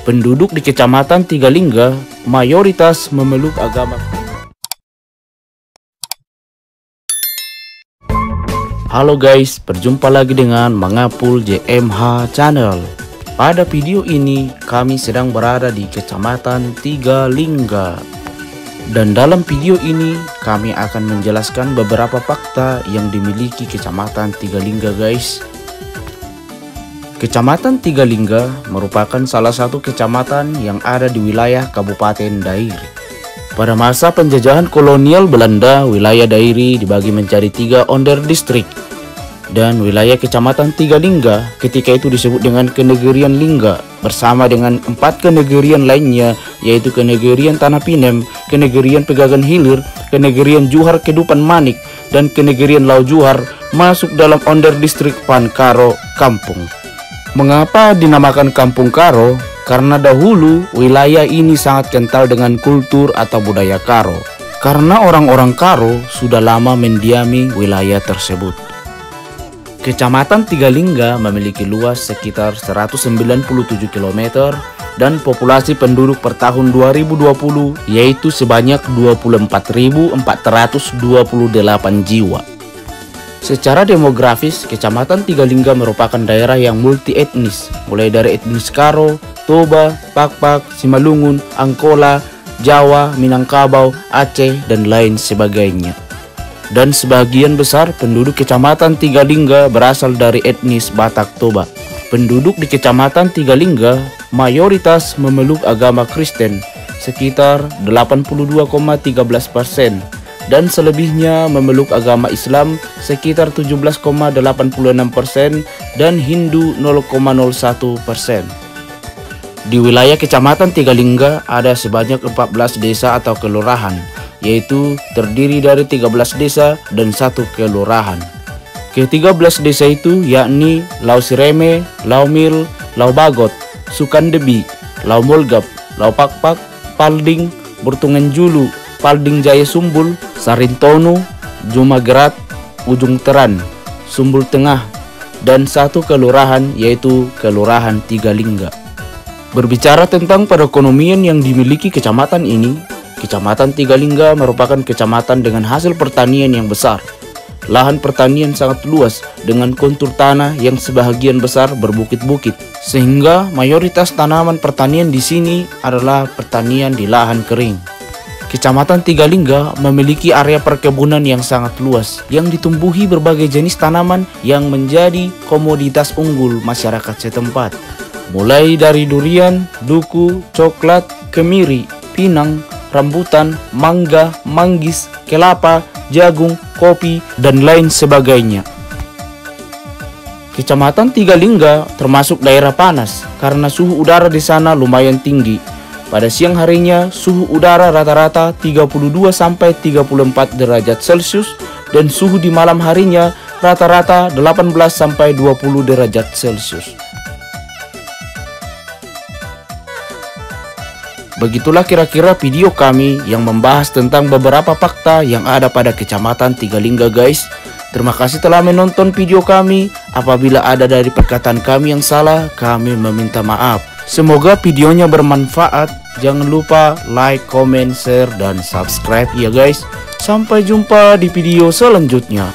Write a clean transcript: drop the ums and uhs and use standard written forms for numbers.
Penduduk di Kecamatan Tigalingga mayoritas memeluk agama. Halo guys, berjumpa lagi dengan Mangapul JMH Channel. Pada video ini kami sedang berada di Kecamatan Tigalingga. Dan dalam video ini kami akan menjelaskan beberapa fakta yang dimiliki Kecamatan Tigalingga guys. Kecamatan Tigalingga merupakan salah satu kecamatan yang ada di wilayah Kabupaten Dairi. Pada masa penjajahan kolonial Belanda, wilayah Dairi dibagi menjadi 3 onderdistrik. Dan wilayah Kecamatan Tigalingga ketika itu disebut dengan Kenegerian Lingga bersama dengan 4 kenegerian lainnya, yaitu Kenegerian Tanah Pinem, Kenegerian Pegagan Hilir, Kenegerian Juhar Kedupan Manik, dan Kenegerian Lau Juhar masuk dalam onderdistrik Pankaro Kampung. Mengapa dinamakan Kampung Karo? Karena dahulu wilayah ini sangat kental dengan kultur atau budaya Karo. Karena orang-orang Karo sudah lama mendiami wilayah tersebut. Kecamatan Tigalingga memiliki luas sekitar 197 km dan populasi penduduk per tahun 2020 yaitu sebanyak 24.428 jiwa. Secara demografis, Kecamatan Tigalingga merupakan daerah yang multi etnis, mulai dari etnis Karo, Toba, Pakpak, Simalungun, Angkola, Jawa, Minangkabau, Aceh, dan lain sebagainya. Dan sebagian besar penduduk Kecamatan Tigalingga berasal dari etnis Batak Toba. Penduduk di Kecamatan Tigalingga mayoritas memeluk agama Kristen, sekitar 82,13%. Dan selebihnya memeluk agama Islam sekitar 17,86% dan Hindu 0,01%. Di wilayah Kecamatan Tigalingga ada sebanyak 14 desa atau kelurahan, yaitu terdiri dari 13 desa dan 1 kelurahan. Ke-13 desa itu yakni Lau Sireme, Lau Mil, Lau Bagot, Sukandebi, Lau Molgap, Lau Pakpak, Palding, Burtungan Julu, Palding Jaya Sumbul, Sarintono, Jumagerat, Ujung Teran, Sumbul Tengah, dan 1 kelurahan yaitu Kelurahan Tigalingga. Berbicara tentang perekonomian yang dimiliki kecamatan ini, Kecamatan Tigalingga merupakan kecamatan dengan hasil pertanian yang besar. Lahan pertanian sangat luas dengan kontur tanah yang sebahagian besar berbukit-bukit, sehingga mayoritas tanaman pertanian di sini adalah pertanian di lahan kering. Kecamatan Tigalingga memiliki area perkebunan yang sangat luas yang ditumbuhi berbagai jenis tanaman yang menjadi komoditas unggul masyarakat setempat. Mulai dari durian, duku, coklat, kemiri, pinang, rambutan, mangga, manggis, kelapa, jagung, kopi, dan lain sebagainya. Kecamatan Tigalingga termasuk daerah panas karena suhu udara di sana lumayan tinggi. Pada siang harinya, suhu udara rata-rata 32-34 derajat Celcius dan suhu di malam harinya rata-rata 18-20 derajat Celcius. Begitulah kira-kira video kami yang membahas tentang beberapa fakta yang ada pada Kecamatan Tigalingga guys. Terima kasih telah menonton video kami. Apabila ada dari perkataan kami yang salah, kami meminta maaf. Semoga videonya bermanfaat. Jangan lupa like, comment, share, dan subscribe ya guys. Sampai jumpa di video selanjutnya.